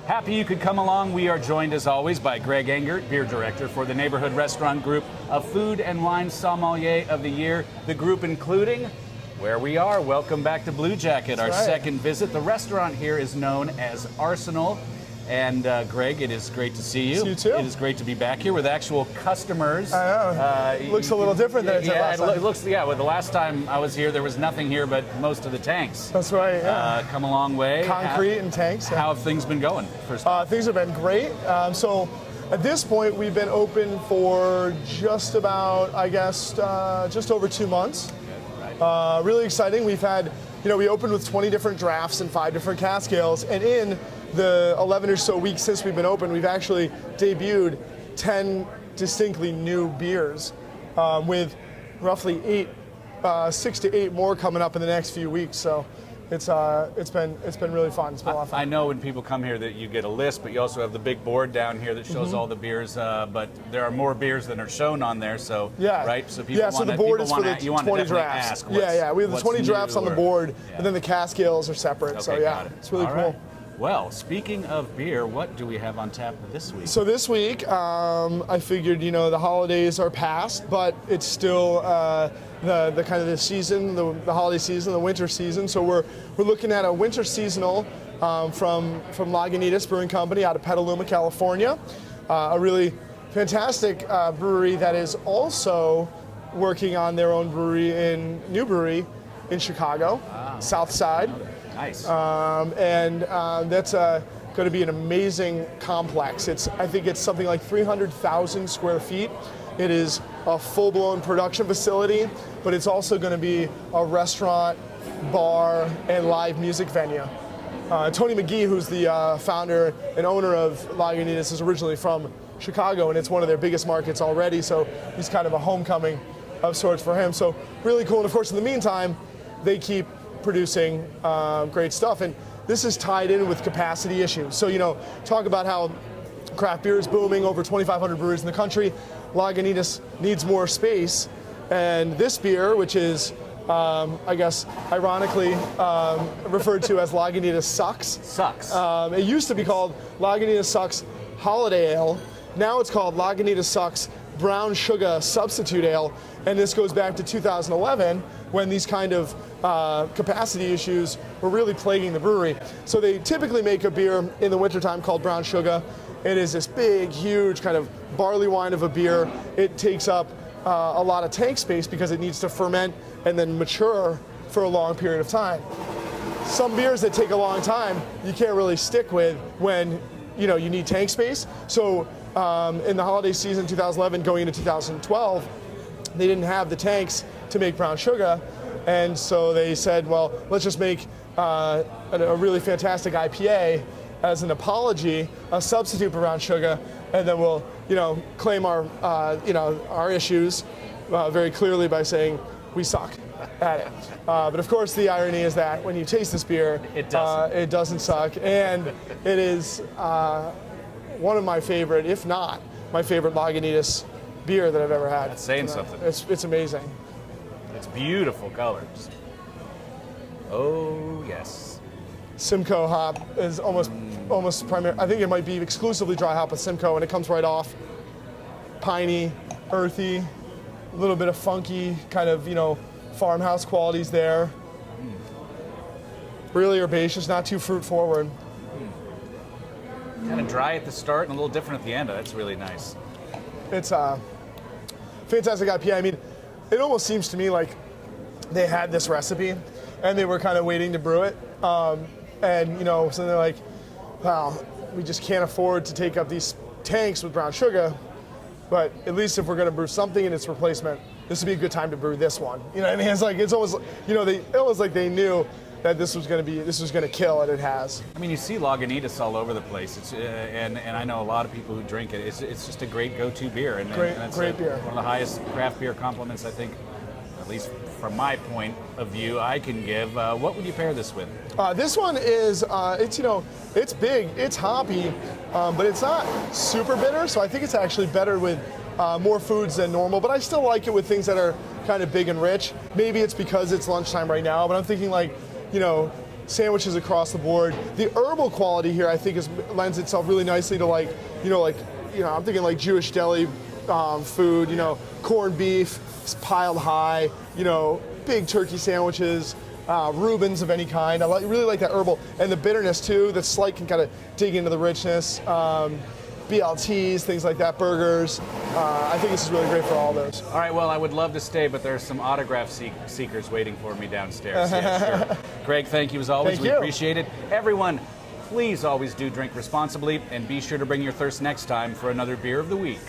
Happy you could come along. We are joined, as always, by Greg Engert, beer director for the Neighborhood Restaurant Group of Food and Wine Sommelier of the Year. The group including where we are. Welcome back to Blue Jacket, our second visit. The restaurant here is known as Arsenal. And Greg, it is great to see you. See you too. It is great to be back here with actual customers. I know. It looks a little different than it did last time. It looks, well, the last time I was here, there was nothing here but most of the tanks. That's right, yeah. Come a long way. Concrete and tanks. Yeah. How have things been going? Things have been great. So at this point, we've been open for just about, I guess, just over 2 months. Right. Really exciting. We've had, we opened with 20 different drafts and 5 different cask ales, and in the 11 or so weeks since we've been open, we've actually debuted 10 distinctly new beers, with roughly 6 to 8 more coming up in the next few weeks. So it's been really fun. It's been a lot of fun. I know when people come here that you get a list, but you also have the big board down here that shows all the beers. But there are more beers than are shown on there. So right. So people so the board is for the 20 drafts. We have the 20 drafts on the board, and then the cask ales are separate. Okay, so it's really cool. Right. Well, speaking of beer, what do we have on tap this week? So this week, I figured, the holidays are past, but it's still the kind of the season, the holiday season, the winter season. So we're looking at a winter seasonal from Lagunitas Brewing Company out of Petaluma, California. A really fantastic brewery that is also working on their own new brewery in Chicago, South Side. Nice. That's going to be an amazing complex. I think it's something like 300,000 square feet. It is a full-blown production facility, but it's also going to be a restaurant, bar, and live music venue. Tony McGee, who's the founder and owner of Lagunitas, is originally from Chicago, and it's one of their biggest markets already, so he's kind of a homecoming of sorts for him. So really cool. And of course, in the meantime, they keep producing great stuff, and this is tied in with capacity issues. So talk about how craft beer is booming, over 2,500 breweries in the country. Lagunitas needs more space, and this beer, which is I guess ironically referred to as Lagunitas Sucks. It used to be called Lagunitas Sucks Holiday Ale. Now it's called Lagunitas Sucks Brown Sugar Substitute Ale, and this goes back to 2011 when these kind of capacity issues were really plaguing the brewery. So they typically make a beer in the wintertime called Brown Sugar. It is this big, huge kind of barley wine of a beer. It takes up a lot of tank space because it needs to ferment and then mature for a long period of time. Some beers that take a long time, you can't really stick with when you need tank space. So in the holiday season 2011 going into 2012, they didn't have the tanks to make brown sugar, and so they said, well, let's just make a really fantastic IPA as an apology, a substitute for brown sugar, and then we'll claim our issues very clearly by saying we suck at it. But of course, the irony is that when you taste this beer, it doesn't suck, and it is one of my favorite, if not my favorite, Lagunitas beer that I've ever had. That's saying something. It's amazing. It's beautiful colors. Oh yes. Simcoe hop is almost primary. I think it might be exclusively dry hop with Simcoe, and it comes right off. Piney, earthy, a little bit of funky kind of farmhouse qualities there. Really herbaceous, not too fruit forward. Kind of dry at the start and a little different at the end. That's really nice. It's a fantastic IPA. I mean, it almost seems to me like they had this recipe and they were kind of waiting to brew it. So they're like, wow, we just can't afford to take up these tanks with brown sugar, but at least if we're going to brew something in its replacement, this would be a good time to brew this one. You know what I mean? It's almost, almost like they knew that this was going to kill, and it has. I mean, you see Lagunitas all over the place. And I know a lot of people who drink it. It's just a great go-to beer, and great beer. One of the highest craft beer compliments, I think, at least from my point of view, I can give. What would you pair this with? This one is it's big, it's hoppy, but it's not super bitter. So I think it's actually better with more foods than normal. But I still like it with things that are kind of big and rich. Maybe it's because it's lunchtime right now, but I'm thinking like, sandwiches across the board. The herbal quality here, I think, lends itself really nicely to I'm thinking like Jewish deli food, corned beef piled high, big turkey sandwiches, Reubens of any kind. I really like that herbal. And the bitterness too, the slight can kind of dig into the richness. BLTs, things like that, burgers. I think this is really great for all those. All right, well, I would love to stay, but there's some autograph seekers waiting for me downstairs. Yeah, sure. Greg, thank you as always. Thank we you. Appreciate it. Everyone, please always do drink responsibly, and be sure to bring your thirst next time for another Beer of the Week.